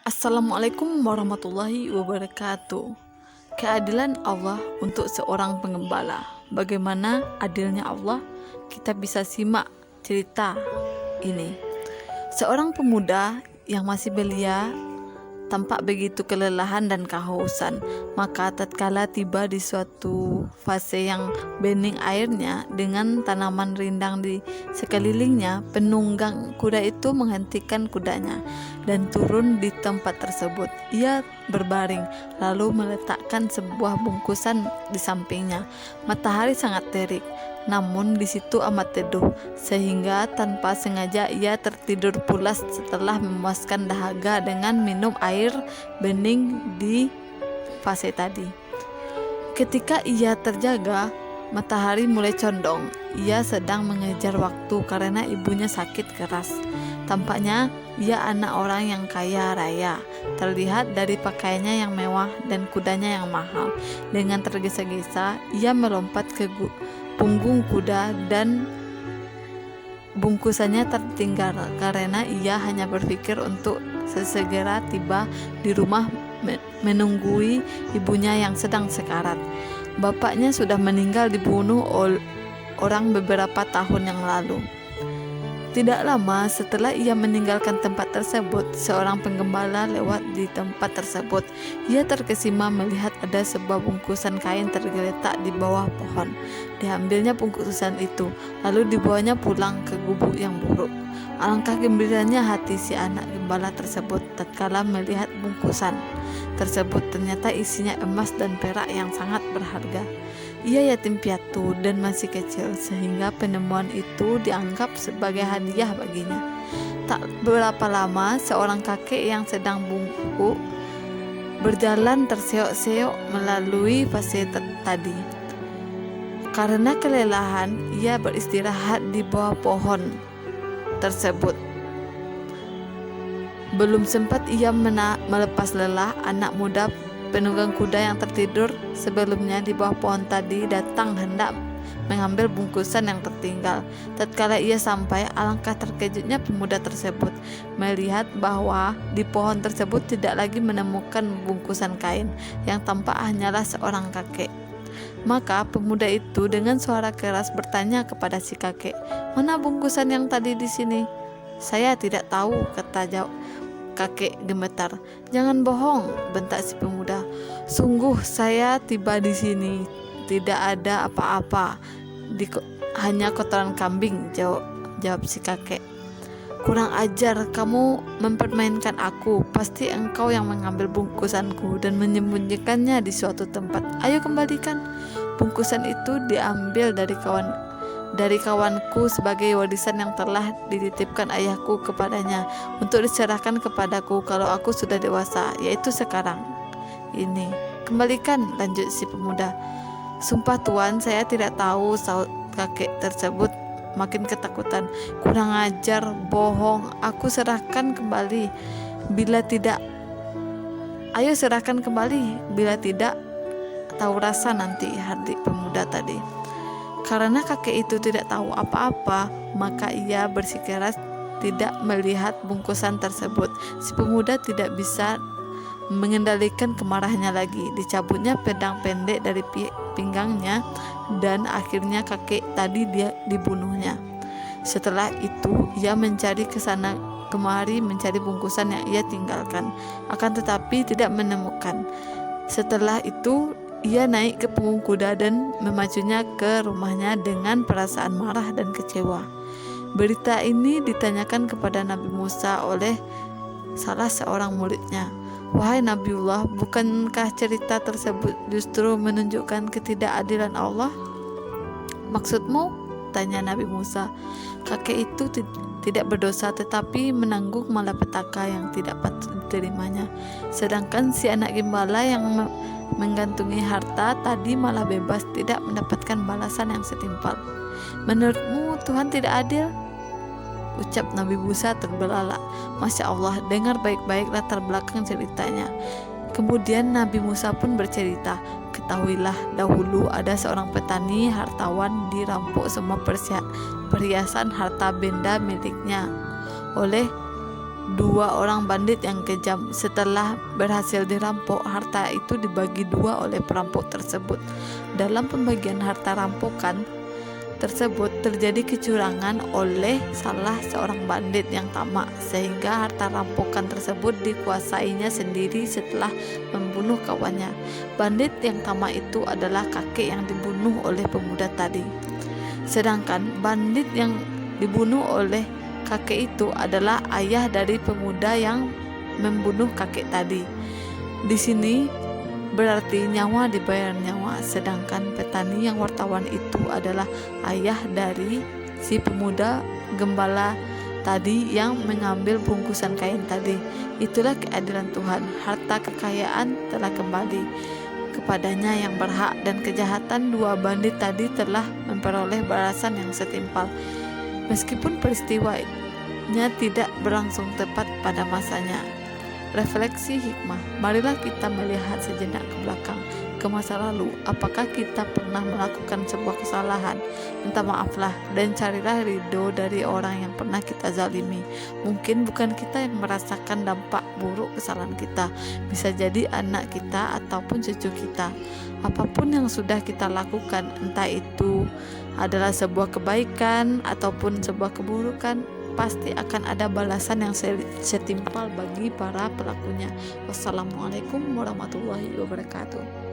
Assalamualaikum warahmatullahi wabarakatuh. Keadilan Allah untuk seorang pengembala. Bagaimana adilnya Allah? Kita bisa simak cerita ini. Seorang pemuda yang masih belia tampak begitu kelelahan dan kehausan. Maka tatkala tiba di suatu fase yang bening airnya dengan tanaman rindang di sekelilingnya, penunggang kuda itu menghentikan kudanya dan turun di tempat tersebut. Ia berbaring lalu meletakkan sebuah bungkusan di sampingnya. Matahari sangat terik, namun di situ amat teduh, sehingga tanpa sengaja ia tertidur pulas setelah memuaskan dahaga dengan minum air bening di fase tadi. Ketika ia terjaga, matahari mulai condong. Ia sedang mengejar waktu karena ibunya sakit keras. Tampaknya ia anak orang yang kaya raya, terlihat dari pakaiannya yang mewah dan kudanya yang mahal. Dengan tergesa-gesa, ia melompat ke punggung kuda dan bungkusannya tertinggal karena ia hanya berpikir untuk sesegera tiba di rumah menunggui ibunya yang sedang sekarat. Bapaknya sudah meninggal dibunuh orang beberapa tahun yang lalu. Tidak lama setelah ia meninggalkan tempat tersebut, seorang penggembala lewat di tempat tersebut. Ia terkesima melihat ada sebuah bungkusan kain tergeletak di bawah pohon. Diambilnya bungkusan itu, lalu dibawanya pulang ke gubuk yang buruk. Alangkah gembiranya hati si anak gembala tersebut tatkala melihat bungkusan tersebut. Ternyata isinya emas dan perak yang sangat berharga. Ia yatim piatu dan masih kecil, sehingga penemuan itu dianggap sebagai hadiah baginya. Tak berapa lama, seorang kakek yang sedang bungkuk berjalan terseok-seok melalui fase tadi. Karena kelelahan, ia beristirahat di bawah pohon tersebut. Belum sempat ia melepas lelah, anak muda penunggang kuda yang tertidur sebelumnya di bawah pohon tadi datang hendak mengambil bungkusan yang tertinggal. Tatkala ia sampai, alangkah terkejutnya pemuda tersebut melihat bahwa di pohon tersebut tidak lagi menemukan bungkusan kain, yang tampak hanyalah seorang kakek. Maka pemuda itu dengan suara keras bertanya kepada si kakek, "Mana bungkusan yang tadi di sini?" "Saya tidak tahu," kata kakek gemetar. "Jangan bohong," bentak si pemuda. "Sungguh saya tiba di sini tidak ada apa-apa, hanya kotoran kambing," jawab si kakek. "Kurang ajar, kamu mempermainkan aku. Pasti engkau yang mengambil bungkusanku dan menyembunyikannya di suatu tempat. Ayo kembalikan." Bungkusan itu diambil dari kawanku sebagai warisan yang telah dititipkan ayahku kepadanya untuk diserahkan kepadaku kalau aku sudah dewasa, yaitu sekarang ini. "Kembalikan," lanjut si pemuda. "Sumpah Tuan, saya tidak tahu," sahut kakek tersebut makin ketakutan. "Kurang ajar, bohong, aku serahkan kembali. Bila tidak, ayo serahkan kembali. Bila tidak, tahu rasa nanti," hardik pemuda tadi. Karena kakek itu tidak tahu apa-apa, maka ia bersikeras tidak melihat bungkusan tersebut. Si pemuda tidak bisa mengendalikan kemarahannya lagi. Dicabutnya pedang pendek dari pinggangnya dan akhirnya kakek tadi dia dibunuhnya. Setelah itu ia mencari kesana kemari mencari bungkusan yang ia tinggalkan, akan tetapi tidak menemukan. Setelah itu ia naik ke punggung kuda dan memacunya ke rumahnya dengan perasaan marah dan kecewa. Berita ini ditanyakan kepada Nabi Musa oleh salah seorang muridnya. "Wahai Nabiullah, bukankah cerita tersebut justru menunjukkan ketidakadilan Allah?" "Maksudmu?" tanya Nabi Musa. "Kakek itu tidak berdosa tetapi menanggung malapetaka yang tidak patut diterimanya. Sedangkan si anak gembala yang menggantungi harta tadi malah bebas, tidak mendapatkan balasan yang setimpal. Menurutmu Tuhan tidak adil?" ucap Nabi Musa terbelalak. Masya Allah, dengar baik-baik latar belakang ceritanya. Kemudian Nabi Musa pun bercerita, "Ketahuilah, dahulu ada seorang petani hartawan dirampok semua perhiasan harta benda miliknya oleh dua orang bandit yang kejam. Setelah berhasil dirampok, harta itu dibagi dua oleh perampok tersebut. Dalam pembagian harta rampokan tersebut terjadi kecurangan oleh salah seorang bandit yang tamak, sehingga harta rampokan tersebut dikuasainya sendiri setelah membunuh kawannya. Bandit yang tamak itu adalah kakek yang dibunuh oleh pemuda tadi. Sedangkan bandit yang dibunuh oleh kakek itu adalah ayah dari pemuda yang membunuh kakek tadi. Di sini berarti nyawa dibayar nyawa, sedangkan petani yang wartawan itu adalah ayah dari si pemuda gembala tadi yang mengambil bungkusan kain tadi. Itulah keadilan Tuhan, harta kekayaan telah kembali kepadanya yang berhak, dan kejahatan dua bandit tadi telah memperoleh balasan yang setimpal. Meskipun peristiwanya tidak berlangsung tepat pada masanya. Refleksi hikmah, marilah kita melihat sejenak ke belakang, ke masa lalu. Apakah kita pernah melakukan sebuah kesalahan? Minta maaflah dan carilah ridho dari orang yang pernah kita zalimi. Mungkin bukan kita yang merasakan dampak buruk kesalahan kita, bisa jadi anak kita ataupun cucu kita. Apapun yang sudah kita lakukan, entah itu adalah sebuah kebaikan ataupun sebuah keburukan, pasti akan ada balasan yang setimpal bagi para pelakunya. Wassalamualaikum warahmatullahi wabarakatuh.